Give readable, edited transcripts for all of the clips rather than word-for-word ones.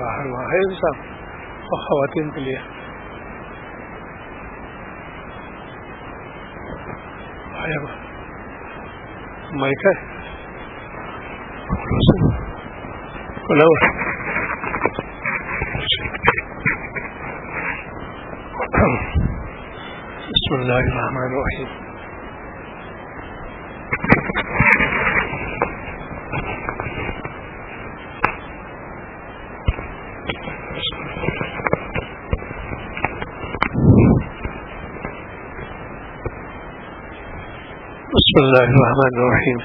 باہر وہاں ہے انسان اور خواتین کے لیے مائک ہے بسم اللہ الرحمن الرحیم بسم اللہ الرحمن الرحیم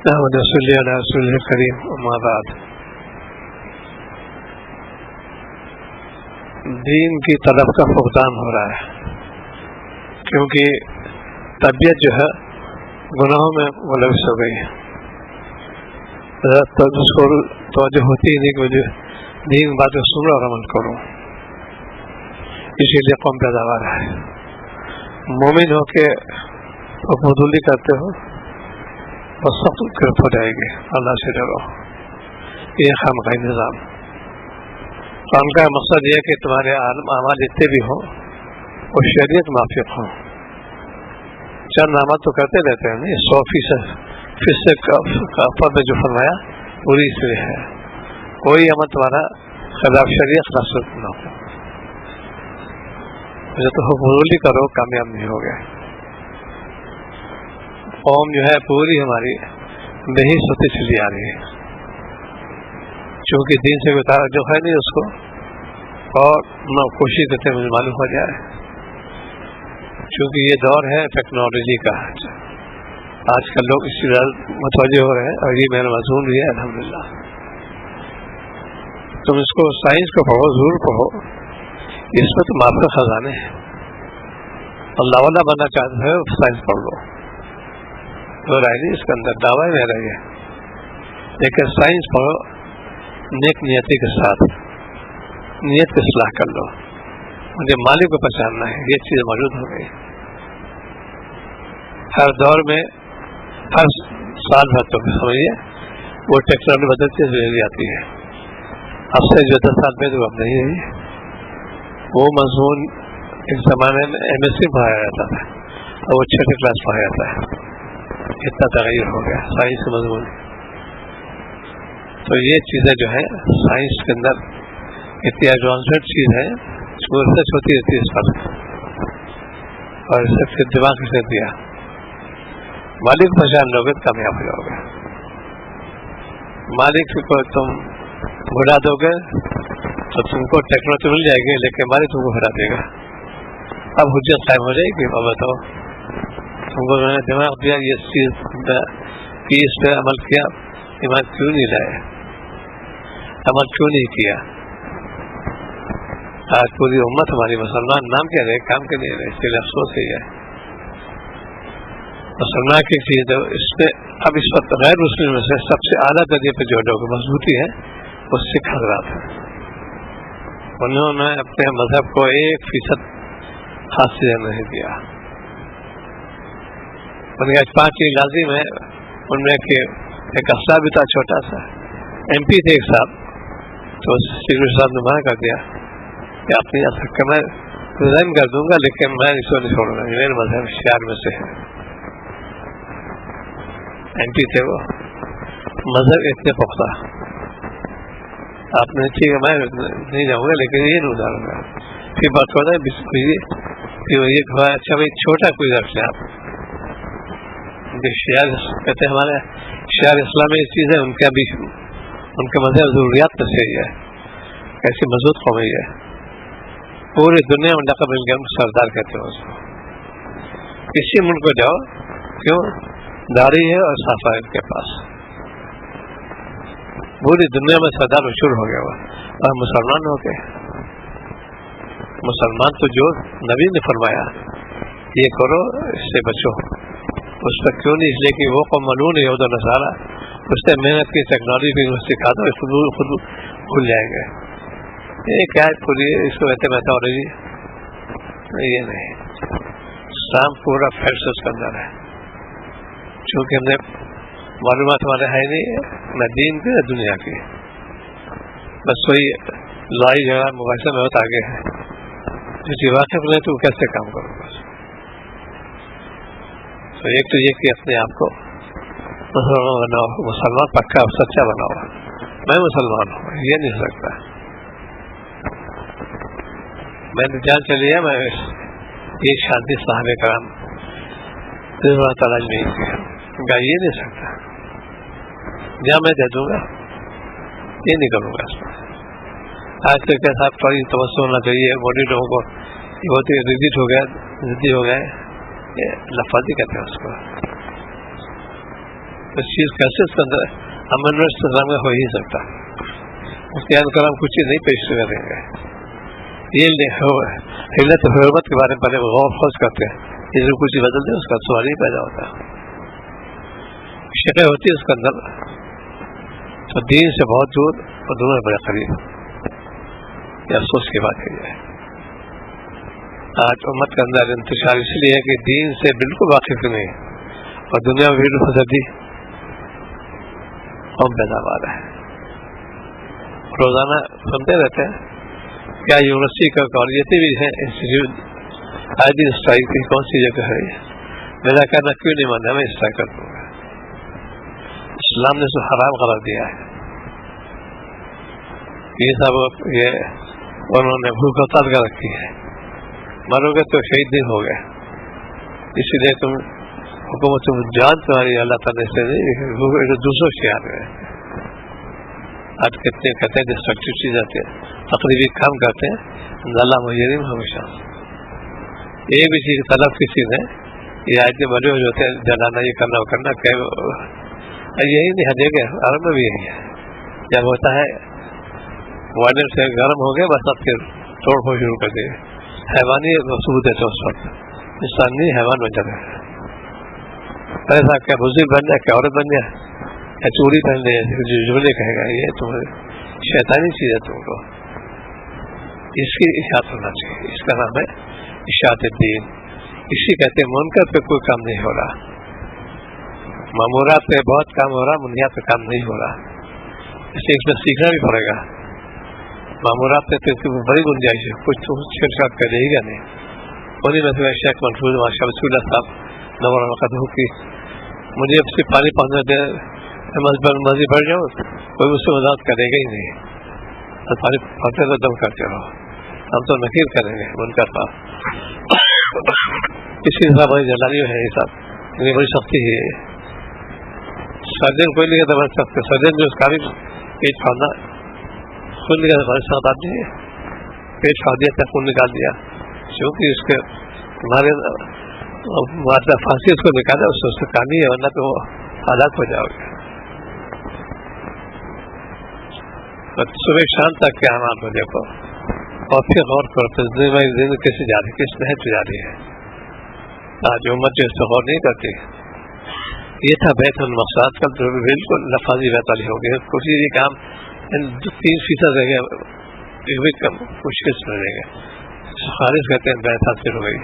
نحمد صلی علی رسول کریم اما بعد. دین کی طلب کا فقدان ہو رہا ہے کیونکہ طبیعت جو ہے گناہوں میں ملوث ہو گئی ہے. اس کو توجہ ہوتی ہی نہیں کہ مجھے دین باتیں سنو اور عمل کروں. اسی لیے قوم پیداوار ہے. مومن ہو کے حکمدلی کرتے ہو اور سخت گرفت ہو جائے گی. اللہ سے ڈرو. یہ خامخواہ نظام ان کا مقصد یہ ہے کہ تمہارے اعمال جتنے بھی ہوں وہ شریعت موافق ہوں. چند اعمال تو کرتے رہتے ہیں، 100% کا فرد جو فرمایا پوری سے ہے. کوئی عمل تمہارا خلاف شریعت خاص نہ ہو. مجھے تو حکمدلی کرو، کامیاب نہیں ہو گئے. قوم جو ہے پوری ہماری بحث ہوتی چلی آ رہی ہے چونکہ دین سے کوئی جو ہے نہیں اس کو، اور نہ کوشش کرتے مجھے معلوم ہو جائے. چونکہ یہ دور ہے ٹیکنالوجی کا، آج کل لوگ اس سے متوجہ ہو رہے ہیں اور یہ میرا مضمون بھی ہے. الحمدللہ تم اس کو سائنس کو پڑھو، ضرور پڑھو. اس میں تو آپ کا خزانے ہیں. اللہ والا بننا چاہتے ہے سائنس پڑھ لو، تو رائے نہیں اس کے اندر دعویٰ میں رہی ہے. لیکن سائنس پڑھو نیک نیتی کے ساتھ، نیت کی اصلاح کر لو. مجھے مالک کو پہچاننا ہے. یہ چیز موجود ہو گئی ہر دور میں، ہر سال بھر تو سمجھیے وہ ٹیکنالوجی بدلتی ہوئی آتی ہے. اب سے جو 10 سال پہ تو اب نہیں رہی. وہ مضمون ایک زمانے میں MSc پڑھایا جاتا تھا اور وہ 6ٹھی کلاس پڑھایا جاتا ہے. اتنا تغیر ہو گیا سائنس کے مضمون. تو یہ چیزیں جو ہے سائنس کے اندر اتنی ایڈوانسڈ چیز ہے، ریسرچ ہوتی رہتی ہے اس پر، اور اس سے پھر دماغ سے دیا مالک پہچان لو گے تو کامیاب ہو جاؤ گے. مالک کو تم بھلا دو گے تو تم کو ٹیکنالوجی مل جائے گی، لیکن مالک تم کو بھلا دے گا. اب حجت قائم ہو جائے گی. اب بتاؤ تم کو میں نے دماغ دیا، یہ چیز کی اس پہ عمل کیا، دماغ کیوں نہیں لائے، عمل کیوں نہیں کیا؟ آج پوری امت ہماری مسلمان نام کیا رہے، کام کے نہیں رہے. اس کے لیے افسوس ہی ہے. مسلمان کی چیز ہے اس پہ. اب اس وقت غیر مسلم میں سے سب سے اعلیٰ درجے پہ جو لوگ مضبوطی ہے وہ سکھ حضرات ہیں. انہوں نے اپنے مذہب کو 1% ہاتھ سے نہیں دیا. ان کے 5 چیز لازم ہے. ان میں کہ ایک اسلام بھی تھا چھوٹا سا، MP تھے ایک صاحب، تو سیکرٹری صاحب نے منع کر دیا کہ اپنی کہ میں ریزائن کر دوں گا لیکن میں اس کو نہیں چھوڑوں گا. میرے مذہب شیعہ میں سے ہے. MP تھے وہ، مذہب اتنے پختہ. آپ نے ٹھیک ہے میں نہیں جاؤں گا لیکن یہ نہیں اتاروں گا. پھر بات ہوتا ہے پھر یہ اچھا بھائی چھوٹا کوئی رکھ لیں آپ. شیعہ کہتے ہیں ہمارے شیعہ اسلام میں چیز ہے، ان کا بھی ان کے مذہب ضروریات میں سے ہے. ایسی مضبوط قوم ہے پوری دنیا میں لقب مل گیا، سردار کہتے ہیں اس کو. کسی ملک کو جاؤ کیوں داڑھی ہے اور صافہ ہے ان کے پاس. پوری دنیا میں سردار مشہور ہو گیا ہوا. اور مسلمان ہو گئے. مسلمان تو جو نبی نے فرمایا یہ کرو اس سے بچو، اس پر کیوں نہیں؟ اس لیے کہ وہ قوم ملعون ہے یہود و نصارہ. اس سے محنت کی ٹیکنالوجی بھی سکھا دو، خود کھل جائیں گے. یہ کیا ہے پوری اس کو کہتے میتھولوجی؟ یہ نہیں. اسلام پورا فیکٹس اس کے اندر ہے. چونکہ ہم نے معلومات ہمارے ہے نہیں، نہ دین کی نہ دنیا کی. بس وہی لڑائی جھگڑا مباحثہ میں بہت آگے ہے. جو واقف نہیں تو کیسے کام کروں گا. تو ایک تو یہ کہ اپنے آپ کو مسلمان بناؤ, مسلمان پکا سچا بناؤ. میں مسلمان ہوں یہ نہیں ہو سکتا. میں نے جان چلی ہے میں ایک شانتی صاحب کرام اللہ تعالیٰ نہیں کیا یہ نہیں سکتا. جہاں میں دے دوں گا یہ نہیں کروں گا. اس میں آج کل کے ساتھ تھوڑی توجہ ہونا چاہیے. بوڈی لوگوں کو بہت ہی ریزٹ ہو گیا, ضدی ہو گئے, لفاظی کہتے ہیں اس کو. اس چیز کیسے اس کے اندر امن میں ہو ہی سکتا. مفتیان کرام کچھ چیز نہیں پیش کریں گے. یہ حلت حرمت کے بارے میں پہلے غور خوض کرتے ہیں. اس میں کچھ بدل دیں اس کا سوال ہی پیدا ہوتا ہے. شکل ہوتی ہے اس کے اندر تو دین سے بہت دور اور دونوں بڑے قریب. یہ افسوس کی بات ہے. آج امت کے اندر انتشار اس لیے ہے کہ دین سے بالکل واقف نہیں اور دنیا میں بھی فسادی قوم پیداوار ہے. روزانہ سنتے رہتے ہیں کیا یونیورسٹی کا کالج بھی ہے انسٹیٹیوٹ آئی دن اسٹرائک کی کون سی جگہ ہے. میرا کہنا کیوں نہیں ماننا میں اسٹرائک کر دوں گا. اسلام نے اسے حرام قرار دیا ہے. یہ سب یہ انہوں نے بھوک ہڑتال کر رکھی ہے. مرو گے تو شہید دن ہو گئے. اسی لیے تم حکومت جان تمہاری اللہ تعالیٰ سے دوسروں سے آ گئے. آج کتنے کہتے ہیں ڈسٹرکٹیو چیز آتے ہیں تقریبی کام کرتے ہیں اللہ مجرم ہمیشہ. ایک بھی چیز طلب کسی نے یہ آج بڑے ہو جاتے ہیں جلانا یہ کرنا وہ کرنا یہی نہیں ہجے گا. عرب میں بھی یہی ہے. جب ہوتا ہے وائلنس سے گرم ہو گئے بس اب پھر توڑ پھوڑ شروع کر دیں. حیوانی ثبوت ہے تو اس وقت انسان نہیں حیوان بن جاتا ہے. ایسا کیا بزرگ بن جائے کیا عورت بن جائے یا چوری پہن لے جو جملے کہے گا یہ تمہیں شیطانی چیز ہے. تم کو اس کی اشاعت ہونا چاہیے. اس کا نام ہے اشاعت الدین. اسی کہتے ہیں منکر پہ کوئی کام نہیں ہو رہا, مامورات پہ بہت کام ہو رہا, منہیات پہ کام نہیں ہو رہا. اسے اس میں سیکھنا بھی پڑے گا. مامورات پہ تو بڑی گنجائش ہے, کچھ تو چھیڑ چھاڑ کرے گا نہیں. انہیں میں سے شیخ منفوظ ماشاء اللہ صاحب نور قدم کی مجھے اب سے پانی پہنچنا دے مزید بڑھ جاؤں کوئی مجھ سے مذاق کرے گا ہی نہیں. اور پانی پہنچے تو دم کرتے رہو, ہم تو نکیر کریں گے ان کا صاحب. اسی حساب بڑی جلالی ہے. یہ سب یہ بڑی سختی ہے. سرجن کوئی نہیں کہتا بڑھ سکتے. سرجن جو اس کا بھی پیٹ پھاڑنا خون نکال بڑی سخت آدمی ہے. پیٹ پھاڑ دیا تک خون نکال دیا کیونکہ اس کے تمہارے پھانسی اس کو نکالا اس سے کہانی ہے ورنہ تو وہ ہلاک ہو جاؤ گے. صبح شام تک کے حالات کو دیکھو اور پھر غور کرو زندگی کیسے جا رہی ہے, کس نہج پہ جا رہی ہے. آج امت جو اس سے غور نہیں کرتی. یہ تھا بیت المقصد کا بالکل لفاظی بیت والی ہو گئی. کچھ بھی کام 3% رہ گئے کم مشکل سے رہ گئے. خارج کہتے ہیں بیت حاصل ہو گئی,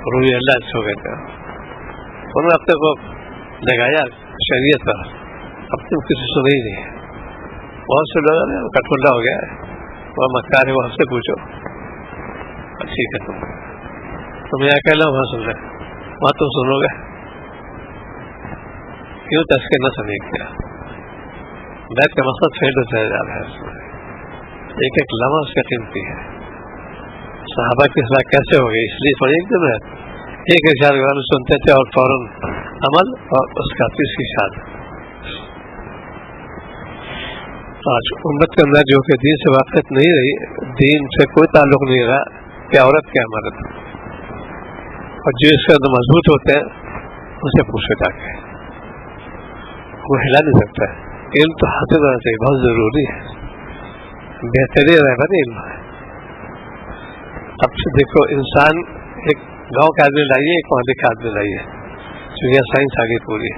روح اللہ سے ہو گئے تھے. انہوں نے اپنے کو لگایا شریعت پر, اب تم کسی سنے ہی نہیں. بہت سے لوگوں نے کٹھنڈا ہو گیا ہے وہ مکار ہے, وہ ہم سے پوچھو. ٹھیک ہے تم یہ اکیلا وہاں سن رہے وہاں تم سنو گے کیوں تذکر نہ سمجھ کیا. بیت کا مقصد فیل ہوتا جا رہا ہے. اس میں ایک ایک لمحہ اس کا قیمتی ہے. صحابہ کی اصلاح کیسے ہو گئی اس لیے تھوڑی ایک دن ہے ایک ارشاد گرامی سنتے تھے اور فوراً عمل اور اس کا اس کی شاد. آج امت کے اندر جو کہ دین سے واقف نہیں رہی, دین سے کوئی تعلق نہیں رہا, کیا عورت کیا مرد, اور جو اس کے اندر مضبوط ہوتے ہیں اسے پوچھو جا کے, وہ ہلا نہیں سکتا ہے. علم تو حاصل ہونا چاہیے, بہت ضروری ہے, بہترین رہے گا علم. اب سے دیکھو انسان ایک گاؤں کا آدمی لائیے ایک وہاں کا آدمی لائیے, چونکہ سائنس آگے پوری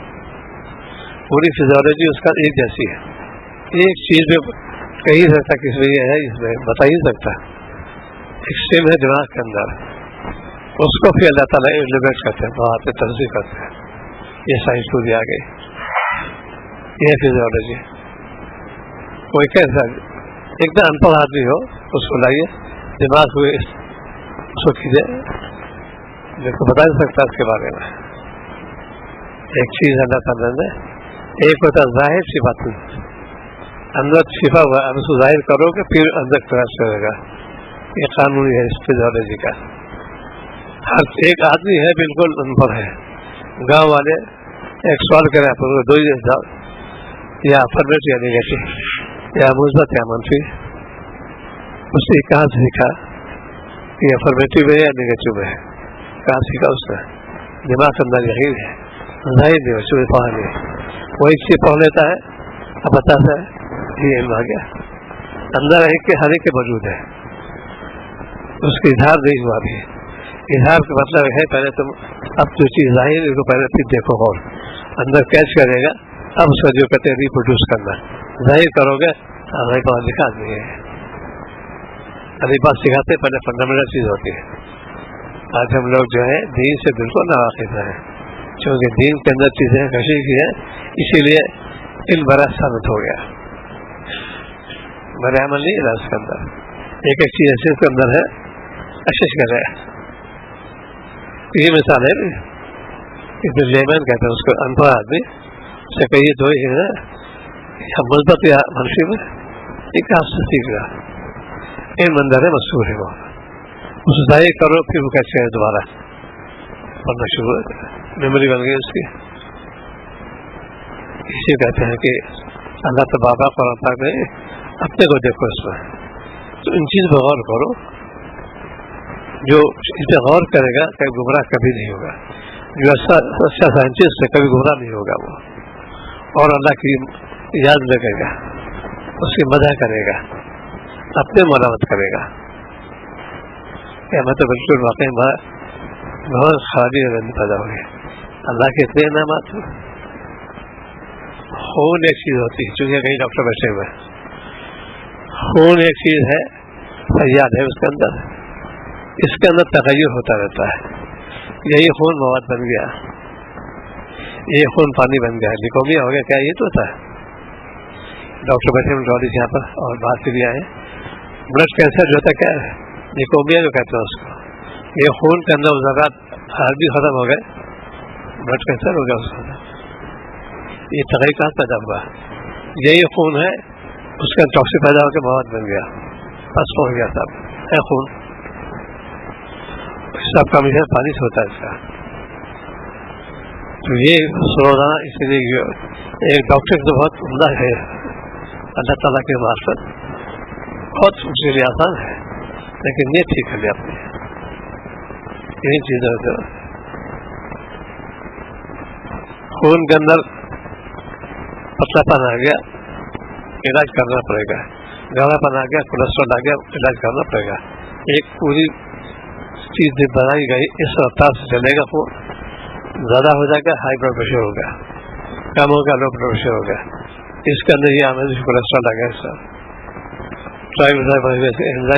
فزیولوجی اس کا ایک جیسی ہے. ایک چیز میں کہہ ہی سکتا کس میں یہ ہے, اس میں بتا ہی سکتا. ایک سیم ہے دماغ کے اندر, اس کو بھی اللہ تعالیٰ ایلیویٹ کرتے ہیں, وہاں پہ تنظیم کرتے ہیں. یہ سائنس پوری آ گئی, یہ فزیولوجی. کوئی کیسا ایک دم ان پڑھ آدمی ہو اس کو لائیے دماغ ہوئے اس کو کیجیے، میرے کو بتا نہیں سکتا اس کے بارے میں. ایک چیز اللہ تعالیٰ نے ایک ہوتا ظاہر سی بات اندر چھپا ہوا، اب اس کو ظاہر کرو گے پھر اندر تلاش کرے گا. یہ قانون ہے اس فزیولوجی کا. ہر ایک آدمی ہے بالکل ان پڑھ ہے. گاؤں والے ایک سوال کریں آپ کو، دو ہی یا افرمیٹو یا نیگیٹو یا مثبت یا منفی، اس نے کہاں سے سیکھا کہ افرمیٹو میں یا نیگیٹو میں ہے؟ کہاں سیکھا اس نے؟ دماغ کے اندر یقین ہے، ظاہر نہیں بچوں نے پڑھا نہیں. وہ ایک چیز پڑھ لیتا ہے اب بتاتا ہے یہ علم آ گیا. اندر ایک کے ہر ایک کے موجود ہے، اس کا اظہار نہیں ہوا بھی. اظہار کا مطلب ہے پہلے تم اب جو چیز ظاہر ہے اس کو پہلے پھر دیکھو اور اندر کیچ کرے گا. اب اس کا جو کہتے ہیں ریپروڈیوس کرنا، ظاہر کرو گے ہماری بات دکھا نہیں ہے. ابھی بات سکھاتے پہلے فنڈامنٹل چیز ہوتی ہے. آج ہم لوگ جو ہے دین سے بالکل ناواقف ہیں، چونکہ دین کے اندر چیزیں کشی کی ہیں، اسی لیے علم بڑا ثابت ہو گیا. بڑے عمل نہیں ہے اس کے اندر. ایک ایک چیز ایسے اس کے اندر ہے اشش کر رہے. یہ مثال ہے اس میں لیمن کہتے ہیں اس کو، ان پڑھ آدمی سے کہیے دو ہی ہے یا مثبت یا منفی میں ایک آپ سے سیکھ گا. علم اندر ہے مشہور ہے، وہ اس ظاہر کرو پھر وہ کیسے ہے دوبارہ پڑھنا شروع ہو، میموری بن گئی اس کی. اسی کہتے ہیں کہ اللہ تو بابا قرآن پاک میں اپنے کو دیکھو اس میں. تو ان چیز پہ غور کرو، جو اس پہ غور کرے گا کبھی گمراہ کبھی نہیں ہوگا. جو اچھا سائنٹسٹ ہے کبھی گمراہ نہیں ہوگا وہ، اور اللہ کی یاد لگے گا، اس کی مدح کرے گا، اپنے ملامت کرے گا. میں تو بالکل واقعی بہت خرابی پیدا ہوگی. اللہ کے اتنے انعامات. خون ایک چیز ہوتی ہے، چونکہ کئی ڈاکٹر بیٹھے ہوئے، خون ایک چیز ہے فیاض ہے اس کے اندر، اس کے اندر تغیر ہوتا رہتا ہے. یہی خون مواد بن گیا، یہ خون پانی بن گیا، لیکومیا ہو گیا. کیا یہ تو ہوتا ہے؟ ڈاکٹر بیٹھے ڈاکٹر یہاں پر اور باہر سے بھی آئے. بلڈ کینسر جو ہوتا ہے کیا ہے؟ لیکومیا جو کہتے ہیں اس کو. یہ خون کے اندر ذرات ہر بھی ختم ہو گئے، بلڈ کینسر ہو گیا اس کا. یہ تغیر کہاں پیدا ہوا؟ یہی خون ہے، اس کا ٹاکسک پیدا ہو کے مواد بن گیا، بس ہو گیا سب ہے خون. سب کا مشن پانی سے ہوتا ہے اس کا. تو یہ روزانہ اس لیے ایک ڈاکٹر تو بہت عمدہ ہے اللہ تعالیٰ کے معرفت، بہت اس کے لیے آسان ہے، لیکن یہ ٹھیک ہے اپنی یہی چیزیں ہوتے ہیں. خون کے اندر پتلا پن آ گیا، علاج کرنا پڑے گا. گاڑا پن آ گیا، کولیسٹرول آ گیا، علاج کرنا پڑے گا. ایک پوری چیز بنائی گئی اس رفتار سے چلے گا. خون زیادہ ہو جائے گا ہائی بلڈ پریشر ہوگا، کم ہوگا لو بلڈ پریشر ہوگا. اس کے اندر یہ آمد کولیسٹرول آ گیا، اس کا انزائم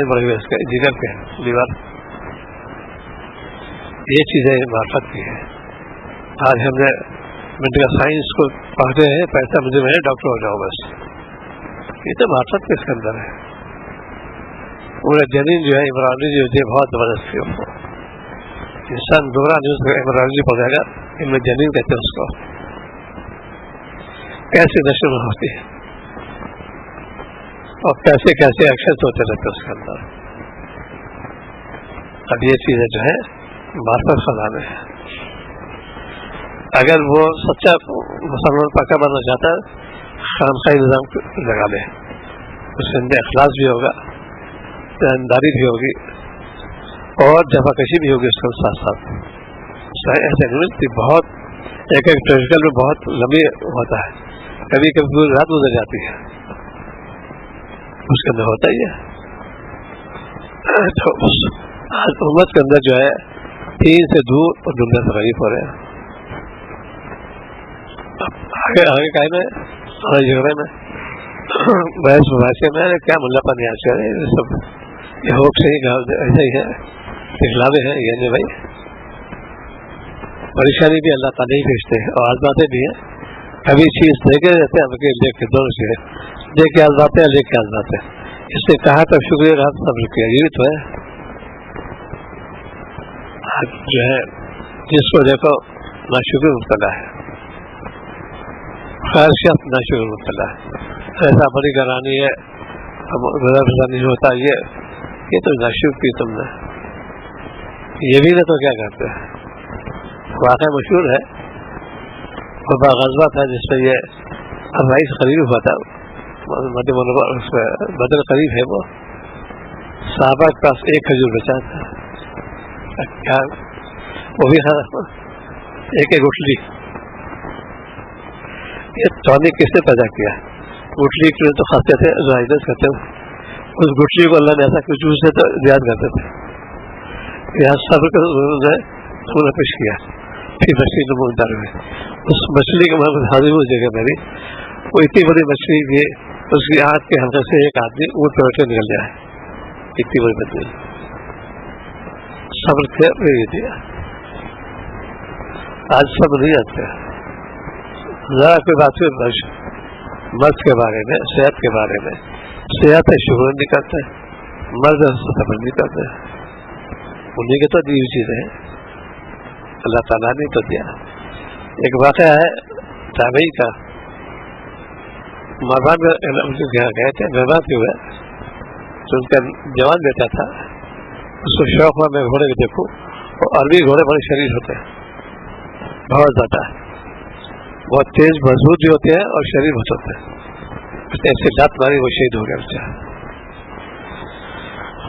بڑھ گیا، اس کا جگر کے لیور. یہ چیزیں معرفت کی ہے. آج ہم نے میڈیکل سائنس کو پڑھتے ہیں، پیسہ مجھے میں ڈاکٹر ہو جاؤ بس. یہ تو معرفت کس کے اندر ہے. پورا جنین جو ہے ایمبرالوجی جو ہے بہت زبردست ہے. انسان دوبارہ نیوز ایمبرالوجی پڑھ جائے گا، ان میں جنین کہتے ہیں اس کو. کیسے نشر ہوتی ہے اور کیسے کیسے ایکشن ہوتے رہتے اس کے اندر. اب یہ چیزیں جو ہے معرفت خزانے ہیں. اگر وہ سچا مسلمان پکا بننا چاہتا ہے خانقاہی نظام لگا لے، اس کے اندر اخلاص بھی ہوگا، دینداری بھی ہوگی، اور جفا کشی بھی ہوگی اس کے ساتھ ساتھ. ایسے نہیں ملتی، بہت ایک ایک پریکٹیکل میں بہت لمبی ہوتا ہے، کبھی کبھی پوری رات گزر جاتی ہے، اس کے اندر ہوتا ہی ہے. تو آج امت کے اندر جو ہے دین سے دور اور دنیا سے غریب ہو رہے ہیں. آگے کہیں میں جھگڑے میں بحث مباحثے میں کیا ملا پن یاد کرے، یہ سب یہ ہوپ سے ہی ایسا ہی ہے، دکھلاوے ہیں. یعنی بھائی پریشانی بھی اللہ تعالیٰ ہی بھیجتے ہیں اور آزماتے بھی ہیں. کبھی چیز دے کے رہتے ہیں، لے کے دونوں چیزیں دے کے آزماتے ہیں، لے کے آزماتے ہیں. اس نے کہا تو شکریہ رہا صبر کیا، یہ بھی تو ہے. جو ہے جس کو دیکھو ناشکر مبتلا ہے، خواہشات ناشکر مبتلا ہے. ایسا بڑی گرانی ہے نہیں ہوتا، یہ تو ناشکر کی تم نے، یہ بھی نہ تو کیا کرتے. واقعہ مشہور ہے، وبا غزوہ تھا جس میں یہ رئیس قریب ہوا تھا، اس میں بدر قریب ہے، وہ صحابہ کے پاس ایک کھجور بچا تھا، کیا وہ بھی ایک گٹھلی. یہ چونی کس نے پیدا کیا؟ گٹھلی کے تو خاصیت ہے ظاہر کرتے ہوئے، اس گٹھلی کو اللہ نے ایسا کچھ سے تو یاد کرتے تھے. یہاں صبر کا سورہ پیش کیا، پھر مچھلی نمودار ہوئے. اس مچھلی کے محمد حاضر ہو جگہ میری، وہ اتنی بڑی مچھلی تھی، اس کی آنکھ کے حلقے سے ایک آدمی اونٹ پہ بیٹھ کے نکل جائے، اتنی بڑی مچھلی. صبر کیا دیا. آج سب نہیں آتے، ذرا کوئی بات مرض کے بارے میں، صحت کے بارے میں، صحت ہے شکر نہیں کرتے، مرض صبر نہیں کرتے. انہیں کے تو دی ہوئی چیزیں ہیں، اللہ تعالیٰ نے تو دیا. ایک واقعہ ہے تابعی کا، مہمان گئے تھے، مہمان کے ہوئے تو ان کا جوان بیٹا تھا، اس کو شوق ہوا میں گھوڑے کو دیکھوں. اور عربی گھوڑے بڑے شریر ہوتے ہیں، بہت زیادہ بہت تیز مضبوط بھی ہوتے ہیں اور شریر بہت ہوتے ہیں. اس نے ایسے لات ماری وہ شہید ہو گیا بیچارہ.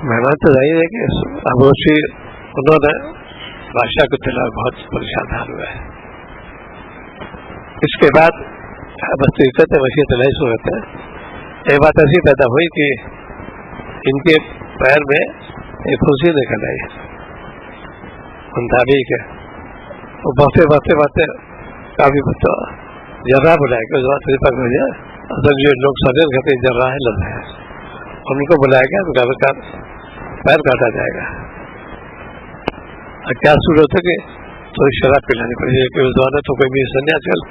مہمان تو ظاہر ہے کہ اب انہوں نے بادشاہ کو دلا بہت پریشان حال ہوا ہے. اس کے بعد بس کہتے وسیع تلاش ہو رہتے ہیں. ایک بات ایسی پیدا ہوئی کہ ان کے پیر میں ایک خوشی نکل آئی ان تابعی کے. وہ بہتے کافی بچہ جرا بلائے گا، ہو جائے اصل جو لوگ سجن کرتے جرا ہے لگ ہے، ان کو بلایا گیا تو پیر کاٹا جائے گا. کیا صورت ہے کہ تھوڑی شراب پلانی پڑے گی کہ اس زمانے تو کوئی بھی سنیا چل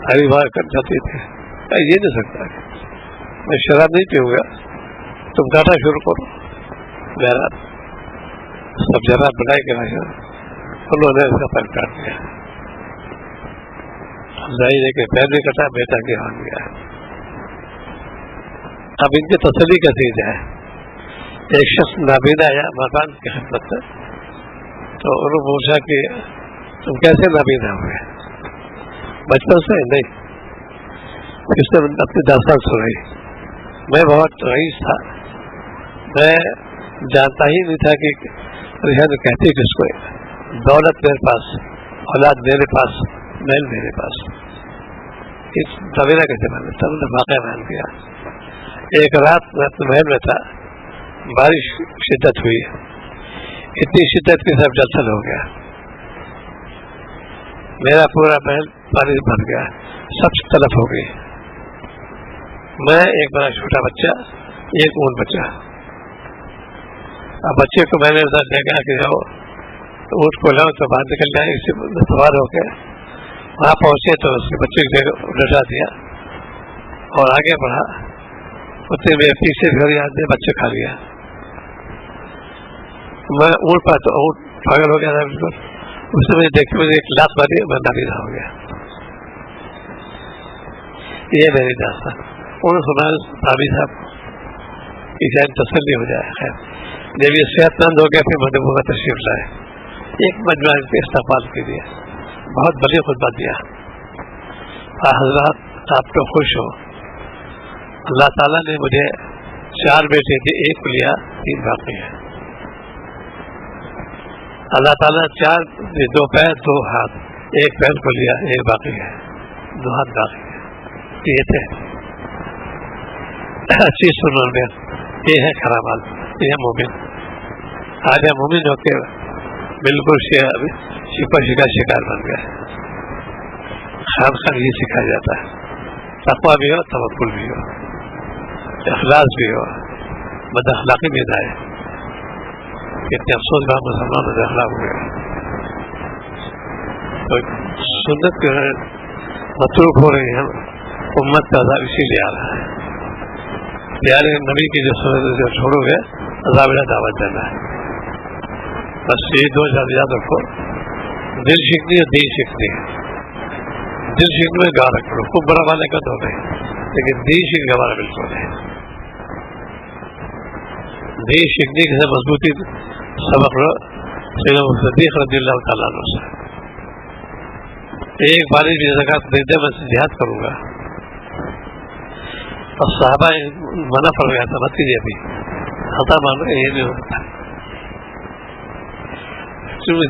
ہری بار کر جاتی تھی. یہ نہیں سکتا کہ میں شراب نہیں پیوں گا، تم کاٹا شروع کرو. بہرحال سب جراب بنائے کے انہوں نے اس کا پیر کاٹ دیا. ظاہر ہے کہ پیر بھی کٹا، بیٹا کے ہاتھ گیا. اب ان کی تسلی کیسے جائے؟ ایک شخص نابینا آیا مہمان کی خدمت میں، تو انہوں نے پوچھا کہ تم کیسے نابینا ہوئے؟ بچپن سے نہیں، اس نے اپنی داستان سنائی. میں بہت رئیس تھا، میں جانتا ہی نہیں تھا کہ ریحان کہتی کس کو، دولت میرے پاس، اولاد میرے پاس، محل میرے پاس. اس طویلہ کے زمانے میں سب نے واقعہ بیان کیا. ایک رات میں اپنے محل میں تھا، بارش شدت ہوئی، اتنی شدت کے سب جلسل ہو گیا، میرا پورا محل پانی بھر گیا، سب طرف ہو گئی. میں ایک بڑا چھوٹا بچہ، ایک اونٹ بچہ. اب بچے کو میں نے دیکھا کہ جاؤ اونٹ کو لاؤ تو باہر نکل جائے، اس سے سوار ہو کے وہاں پہنچے تو اس کے بچے کو لٹا دیا اور آگے بڑھا. اتنے میں پیچھے گھر آدمی بچے کھا لیا. میں اونٹ پا تو اونٹ پاگل ہو گیا تھا بالکل. اس سے مجھے دیکھتے مجھے ایک لات ماری، میں نابینا ہو گیا. یہ میری داستان. انہوں نے سنا بھابھی صاحب کہ شاید تسلی ہو جائے. خیر جب یہ صحت مند ہو گیا پھر مدبو کا تشریف لائے، ایک مجموعہ کے استقبال کے لیے بہت بڑی خطبہ دیا. حضرات آپ تو خوش ہو، اللہ تعالیٰ نے مجھے 4 بیٹے تھے، ایک کو لیا، 3 باقی ہیں. اللہ تعالیٰ 4 2 پیر 2 ہاتھ، ایک پیر کو لیا، ایک باقی ہے، 2 ہاتھ باقی ہے. یہ تھے اچھی سنن میں. یہ ہے خراب حال، یہ ہے مومن. آج مومن ہو کے بالکل شکا شکار بن گیا. خام خان یہ سکھایا جاتا ہے، تقویٰ بھی ہو، توکل بھی ہو، اخلاص بھی ہو، بد اخلاقی بھی نہ ہے. کتنے افسوس کا مسلمان بد اخلاق ہو گئے. تو سنت جو ہے متروک ہو رہی ہے، امت کا عذاب اسی لیے آ رہا ہے. پیارے نبی کی جو سنت جو چھوڑو گے عذاب الہ دعوت دینا ہے. بس یہ دو یاد رکھو, دل شکنی اور دین شکنی. دل شکنی میں گاہ رکھ لو, خوب بڑا والے کا تو نہیں, لیکن دین شکنی ہمارا بالکل نہیں. دین شکنی کے ساتھ مضبوطی سبق لو سیدنا صدیق رضی اللہ تعالیٰ عنہ سے. ایک باری بھی زکات دے دے میں جہاد کروں گا, اور صحابہ منع پڑ گیا تھا مت کیجیے, ابھی خطا مان رہے یہ نہیں ہوتا.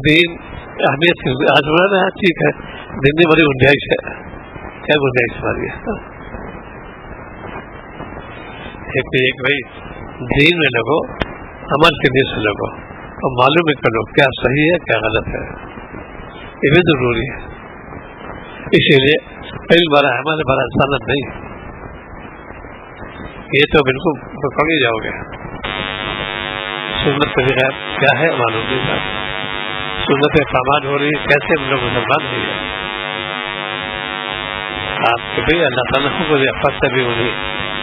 دین اہمیت آج بنا نا, ٹھیک ہے دن میں بڑی گنجائش ہے, کیا گنجائش ہماری ہے. ایک بھائی دین میں لگو, عمل کے دین سے لگو, اور معلوم کرو کیا صحیح ہے کیا غلط ہے, یہ بھی ضروری ہے. اسی لیے علم بڑا عمل بڑا سند نہیں, یہ تو بالکل پکڑ ہی جاؤ گے. سنت طریقہ کیا ہے معلوم نہیں تھا, سنت فامان ہو رہی ہے, کیسے ہم لوگ مسلمان ہوئی ہے. آپ کے بھائی اللہ تعالیٰ کو پتہ بھی انہیں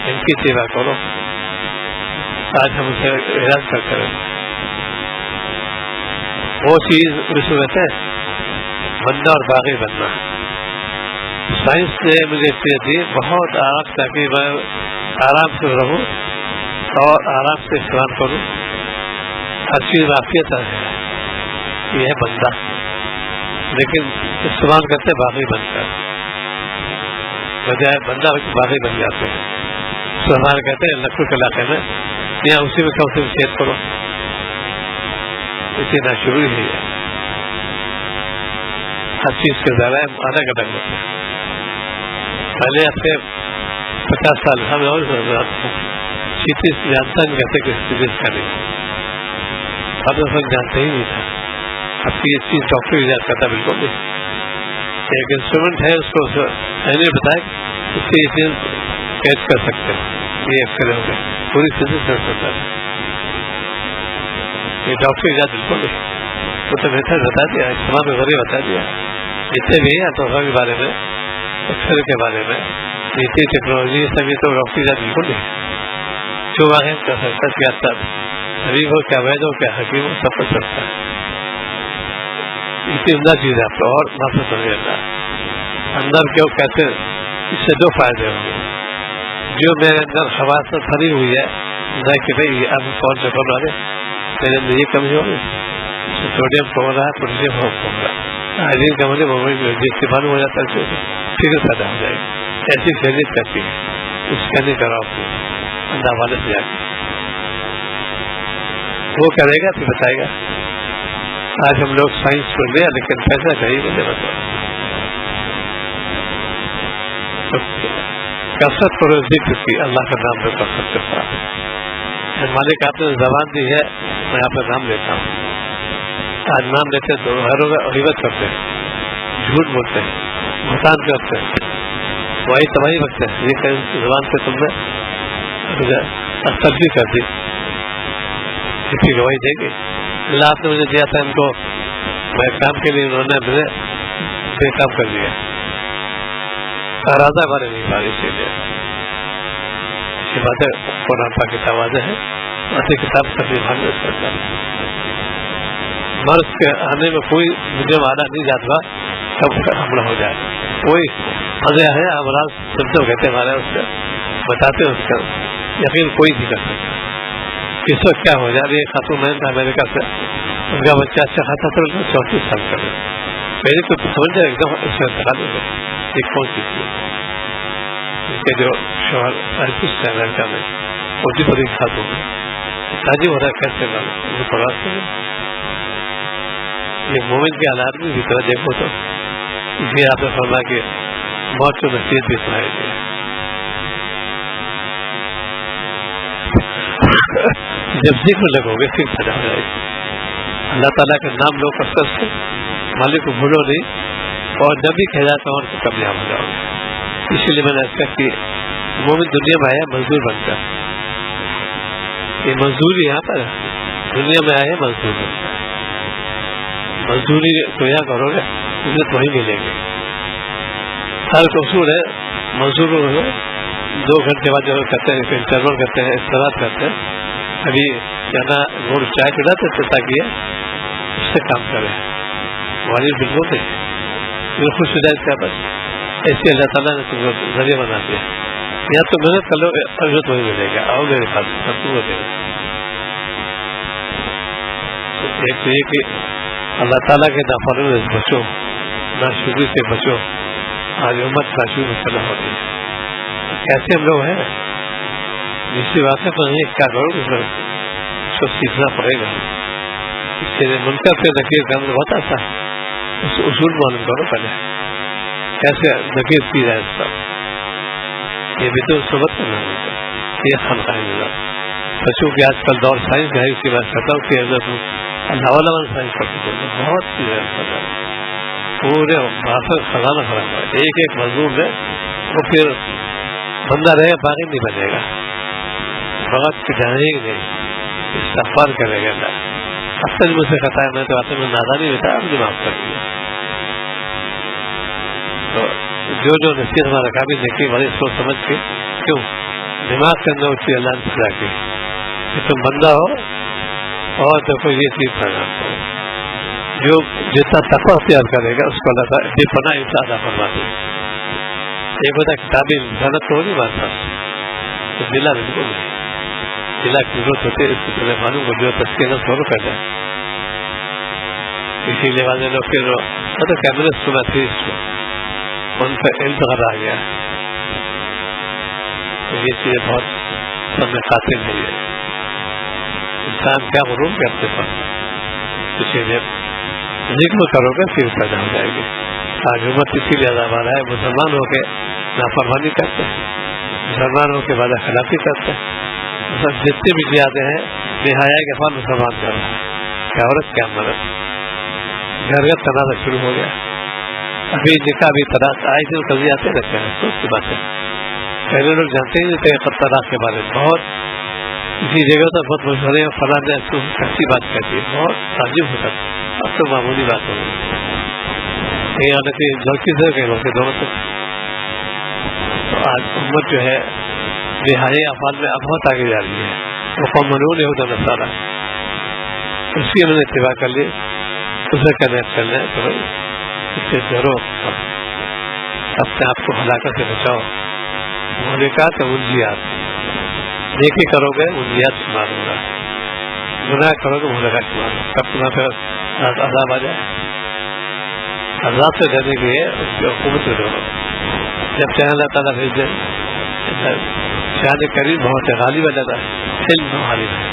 ان کی سیوا کرو. آج ہم اسے اعلان کرتے رہے, وہ چیز اس میں ہے بندہ اور باغی بننا. سائنس نے مجھے دی بہت آرام, تاکہ میں آرام سے رہوں اور آرام سے استعمال کروں, ہر چیز عافیت ہے. یہ ہے بندہ, لیکن استعمال کرتے باغی بن کر, بجائے بندہ باغی بن جاتے ہیں. استعمال کہتے ہیں لکھنؤ کے علاقے میں یا اسی میں کم سے کھیت کرو, اسی نہ شروع ہی ہے. ہر چیز کے ذرائع الگ الگ ہوتے ہیں. پہلے ہفتے 50 سال ہمیں اور چیتی جانتا نہیں کہتے کہ چیز کا نہیں, اب اس وقت جانتے ہی نہیں تھا. اب کی یہ چیز ڈاکٹر ایجاد کرتا بالکل نہیں. ایک انسٹرومنٹ ہے, اس کو میں نے بتایا اس سے یہ چیز کیچ کر سکتے ہیں, یہ ایکسرے ہو گئے پوری چیزیں کر سکتا ہے. یہ ڈاکٹر ایجاد بالکل نہیں, وہ تو بہتر بتا دیا, استعمال میں غریب بتا دیا. جتنے بھی ہیں تو کے بارے میں, ایکسرے کے بارے میں, نیتی ٹیکنالوجی سب یہ تو ڈاکٹر ایجاد بالکل نہیں. جو واقع کر سکتا کیا سب غریب ہو, کیا وید ہو, کیا حکیم ہو, سب کچھ سکتا ہے. اتنی عمدہ چیز ہے آپ کو اور محسوس ہو جاتا ہے اندر کیوں کہتے ہیں. اس سے دو فائدے ہوں گے. جو میرے اندر خواص بھری ہوئی ہے نہ کہ بھائی اب کون سے کون والے میرے اندر یہ کمی ہوگی, سوڈیم کم ہو رہا ہے, پوٹیشیم کم ہو رہا ہے, آئرین کم ہونے میں جس سے معلوم ہو جاتا ہے فکر پیدا ہو جائے گی. ایسی خیریت کرتی ہے, اس کا نہیں کرا آپ کو اندر والے سے جا کے وہ کرے گا پھر بتائے گا. آج ہم لوگ سائنس کو لیا لیکن پیسہ نہیں ملے بتا. کثرت کرو ذکر کی, اللہ کا نام لے کثرت کے ساتھ. مالک آپ نے زبان دی ہے, میں آپ کا نام لیتا ہوں. آج نام لیتے تو ہر غیبت کرتے ہیں, جھوٹ بولتے ہیں, بہتان کرتے ہیں, وہی تباہی رکھتے ہیں. یہ کہ زبان سے تم نے تبدیل کر دی, اس کی گواہی دیں گے. اللہ آپ نے مجھے دیا تھا ان کو, میں کام کے لیے انہوں نے مجھے بے کام کر دیا. ارادہ ہمارے نہیں پا, اسی لیے یہ باتیں قرآن پاک کی توازن ہے. ایسی کتاب سبھی بھاگ کرتا ہے. مرض کے آنے میں کوئی مجھے مانا نہیں جاتا کب حملہ ہو جائے. کوئی مزے ہے امراض سمجھو کہتے ہمارے اس کا بتاتے اس کا یقین کوئی نہیں کر سکتا. کس وقت کیا ہو جائے. ایک خاتون میں تھا امریکہ سے, ان کا بچہ اچھا خاصا تھا, 34 سال کا. میرے کو سمجھ جائے ایک دم اس کا انتقال ہو گیا. ایک کون سی تھی ان کے جو شوہر آرٹسٹ ہے امریکہ میں, وہ بھی بڑی خاتون ہے. تاجی ہو رہا ہے کیسے مجھے پڑھا سے ایک مومن کے حالات میں بھی طرح دیکھو تو یہ آپ نے فرما کہ موت کو نصیحت بھی سنائی دی. جب ذکر لگو گے پھر سجا ہو جائے گی. اللہ تعالیٰ کا نام لو کثرت سے, مالک کو بھولو نہیں, اور جب بھی کہہ جاتا ہوں اور کامیاب ہو جاؤ گے. اسی لیے میں نے ایسا کہ مومن دنیا میں آیا مزدور بن کر, یہ مزدوری یہاں پر دنیا میں آئے مزدور بن کر. مزدوری تو یہاں کرو گے عزت وہیں ملے گی. ہر قصور ہے مزدور ہو 2 گھنٹے بعد جو کرتے ہیں انٹرول کرتے ہیں استراحت کرتے ہیں, ابھی کہنا گوڑ چائے پلاتے تھے تاکہ اس سے کام کرے. والد بالکل نہیں, خوش ہو جائے اس کا بس ایسے اللہ تعالیٰ نے تم کو ذریعہ بنا دیا, یا تو محنت کر لو اجرت وہی ملے گا, آؤ میرے پاس سب کو دے گا. ایک تو یہ کہ اللہ تعالیٰ کے نافرمانی سے بچو, ناشکری سے بچو. آج امت ناشکری میں چلا ہوتی ہے. کیسے ہم لوگ ہیں جسی واقع تو نہیں, کیا کرو گے اس کو سیکھنا پڑے گا. اس کے لیے منکر سے نکیر کرنا بہت آسان ہے, اس اصول معلوم کرو پہلے کیسے نکیر کی جائے اس پر. یہ بھی تو صحبت کرنا ہوگا, یہ خلقۂ نظام. بچوں کہ آج کل دور سائنس ہے, اس کی بات کرتا ہوں کہ اگر اللہ والا سائنس کرتے ہیں بہت چیزیں پورے باسر خزانہ خراب ہوا ہے. ایک مضمون ہے وہ پھر بندہ رہے باقی نہیں بنے گا, فقط کہ جانے ہی نہیں, استغفار کرے گا. اصل مجھ سے خطا ہے, میں تو اصل میں نادانی ہوتا ہے, مجھے معاف کر دیا. تو جو نصیحت ہمارا قابل دیکھی بڑی سوچ سمجھ کے, کیوں دماغ کے اندر اچھی اللہ نے سجا کے کہ تم بندہ ہو اور دیکھو یہ چیز کرنا, جو جتنا تقویٰ اختیار کرے گا اس کو اللہ تعالیٰ بے پناہ انسان عطا فرماتے ہیں. ایک ہوتا ہے کتابی محنت تو ہو نہیں مانتا, تو دلا بالکل نہیں, دلا کی ضرورت ہوتی ہے. اس کی طرح معلوم کو جو تسکینہ سولو کر جائے. اسی لیے والے لوگ پھر مطلب کیمرے سنا تھی اس کو, ان کا انتظار آ گیا. تو یہ چیزیں بہت سب میں قاتل نہیں ہے. انسان کیا غرور کرتے پر کسی نے ذکر کرو گے پھر پیدا ہو جائے گی. آج امت اسی لیے عذاب آ رہا ہے, مسلمان ہو کے نافرمانی کرتے ہیں, مسلمان ہو کے وعدہ خلافی کرتے ہیں. جتنے بھی زیادہ ہیں نہایا کے بعد مسلمان کر رہا ہے, کیا عورت کیا مرد, گھر گھر تنازع شروع ہو گیا. ابھی نکاح بھی طلاق آئے تھے قضیے آتے رہتے ہیں, تو اس کی بات ہے. پہلے لوگ جانتے ہی نہیں تھے طلاق کے بارے میں, بہت اسی جگہ تو بہت مشورے فلاں نے اچھی بات کہتی ہے, بہت تعجب ہوتا تھا. اب تو معمولی بات ہو گئی, کہیں حالانکہ لڑکی سے کہیں لڑکے دونوں سے. تو آج امت جو ہے نہائی افعال میں اب بہت آگے جا رہی ہے. وہ قومنون یہود و نصارہ اس کی انہوں نے اتباع کر لی, اسے کنیکٹ کر لیں تو اس سے ڈرو, اپنے آپ کو ہلاکت سے بچاؤ. انہوں نے کہا کہ منجیات نیکی کرو گے منجیات شمار ہوگا, گناہ کرو گے مہلکات شمار ہوگا. کب تمہیں پھر عذاب آ جائے, عذاب سے ڈرنے کے لیے اس کی حکومت سے ڈرو. جب چاہے اللہ تعالیٰ بھیج دیں, شان کریم بہت غالب ہے, زیادہ علم غالب ہے.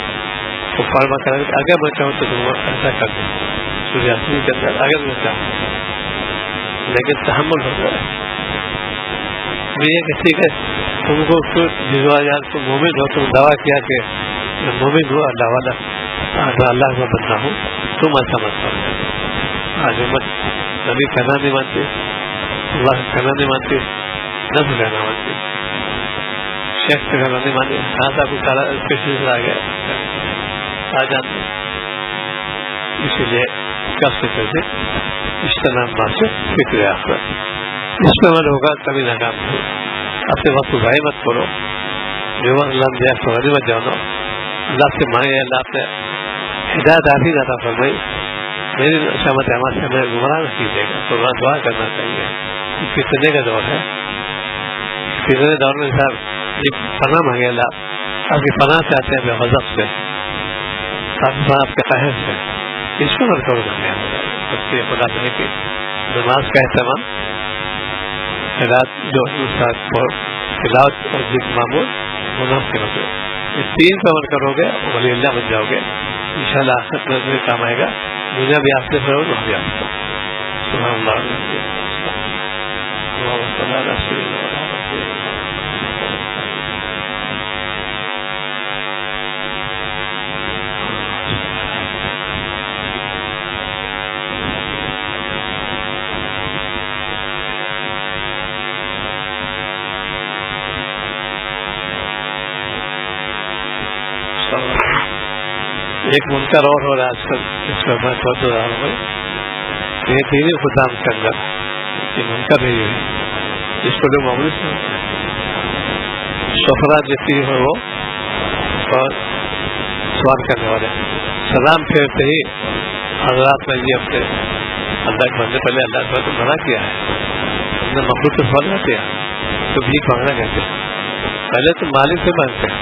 وہ فرما کریں کہ اگر میں چاہوں تو تم ایسا کر دیں, سورہ یاسین کے اندر اگر میں چاہوں, لیکن تحمل ہو جائے. یہ کہ ٹھیک ہے تم کو بھجوا یار, تم مومن ہو, تم دعویٰ کیا کہ میں مومن ہوں, اللہ والا اللہ کا بندہ ہوں, تم ایسا مت کرو. آج امت نبی کہنا نہیں مانتی, اللہ کا کہنا نہیں مانتی, نبی کہنا مانتی, شیخ سے کہنا نہیں مانتی. کہاں تھا کچھ سارا پیشے سے آ گیا آ جاتے. اسی لیے کب سے کیسے اجتناب سے فکر آخرت, اس پہ عمل ہوگا کبھی ناکام ہو. اپنے وقت کو ضائع مت کرو, جو وقت اللہ نے دیا تو غنی مت جانو. اللہ سے مانگے اللہ اپنے ہدایت آتی جاتا فرمائی, میری شامت احمد سے ہمیں گمراہ نہیں کیجیے گا. تو اللہ دعا کرنا چاہیے. فتنے کا دور ہے, فتنے دور میں صاحب یہ پناہ مانگے اللہ, آپ کی پناہ سے آتے ہیں اپنے غضب سے, آپ کے قہر سے. اس کو مت کرو گا خدا سے کہ نماز کا اہتمام, رات جو تلاوت اور ذکر معمول مناف کے مطلب, یہ 3 پر عمل کرو گے ولی اللہ بن جاؤ گے. انشاءاللہ آخرت میں کام آئے گا, دنیا بھی آپ سے پھر وہ بھی آپ سے. سبحان اللہ ایک منکر اور ہو رہا ہے آج کل, اس پر میں سوچ رہا ہوں یہ دینی خدام کے اندر یہ منکر نہیں ہے, اس کو لوگ معمولی سے سفرا جتنی ہو وہ اور سوال کرنے والے سلام پھیرتے ہی حضرات نے یہ اپنے اللہ کے بندے پہلے اللہ کے بندے منع کیا ہے, ہم نے مخلوق سے سوال نہ کیا تو بھیک مانگنا کہتے ہیں, پہلے تو مالک سے مانگتے ہیں.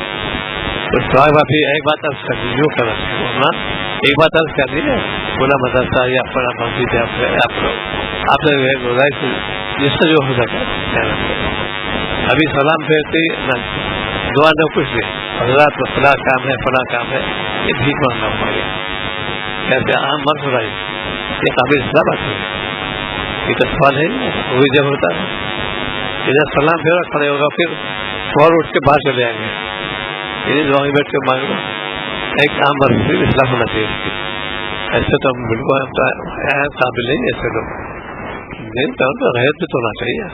تو سوال باقی ایک بات عرض کر دی یوں کرنا چاہیے, ایک بات عرض کر دی نا بولا مدرسہ یا اپنا مسجد ہے آپ نے گزارش جس سے جو ہو سکے کہنا چاہیے. ابھی سلام پھیرتے نہ دعا نہ کچھ نہیں, حضرات فلاں کام ہے فلاں کام ہے, یہ بھیک مانگنا ہمارے کہتے عام مرض ہو رہا ہے, یہ قابل اصلاح بات ہے, یہ تو سوال ہے وہی جب ہوتا ہے ادھر سلام پھیرا کھڑے ہوگا پھر فوراً اٹھ کے باہر چلے آئیں گے, یہ وہیں بیٹھ کے مانگ لو, ایک عام مرض اصلاح ہونا چاہیے اس کی. ایسے تو ہم بالکل قابل نہیں ایسے لوگ نہیں تو غیر بھی تو ہونا چاہیے.